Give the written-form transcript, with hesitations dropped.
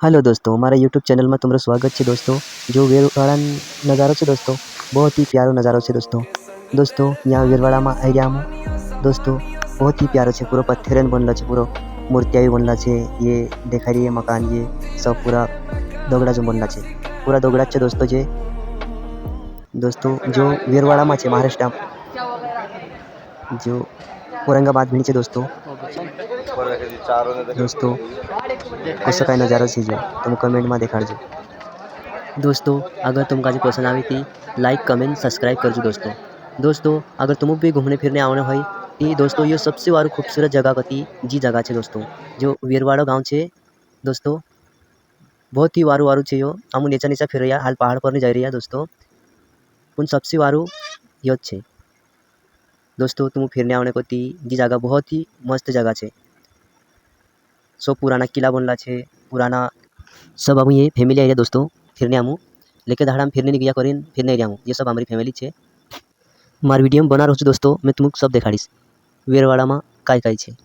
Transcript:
Hello दोस्तों, हमारा YouTube channel में तुम्हारा स्वागत है दोस्तों। जो वेरवाड़ा नज़ारो है दोस्तों, बहुत ही प्यारो नज़ारो है दोस्तों यहाँ वेरवाड़ा में आई रहा हूँ दोस्तों। बहुत ही प्यारो है, पूरा पत्थर बनल है, पूरा मूर्तियाँ भी बनला है। ये देखा रही है मकान, ये सब पूरा दोगड़ा जो बनला है, पूरा दोगड़ा है दोस्तों। जो वेरवाड़ा में है महाराष्ट्र, जो औरंगाबाद भी है दोस्तों। कसं काय नज़ारा है जो तुम कमेंट में देखाड़ो दोस्तों। अगर तुम काजी पसंद आई थी लाइक कमेंट सब्सक्राइब करजो दोस्तों। अगर तुम भी घूमने फिरने आने भाई ये दोस्तों, ये सबसे वारू खूबसूरत जगह कती जी जगह है दोस्तों, जो वेरवाड़ा गाँव है दोस्तों। बहुत ही वारू वारू है यो, हम नीचा नीचा फिर रहा हाल पहाड़ पर नहीं जा रही है दोस्तों, उन सबसे वारू यो है दोस्तों। तुम फिरने आने को ती जी जगह बहुत ही मस्त जगह है। सो पुराना किला बनला है, पुराना सब। हम ये फैमिली एरिया दोस्तों फिरने आमू, लेके धाड़ा में फिरने नहीं गया करीन फिरने एरिया ये सब हमारी फैमिली है। मार वीडियो में बना रहो दोस्तों, मैं तुमको सब देखाड़ीश वेरवाड़ा में काय काय है।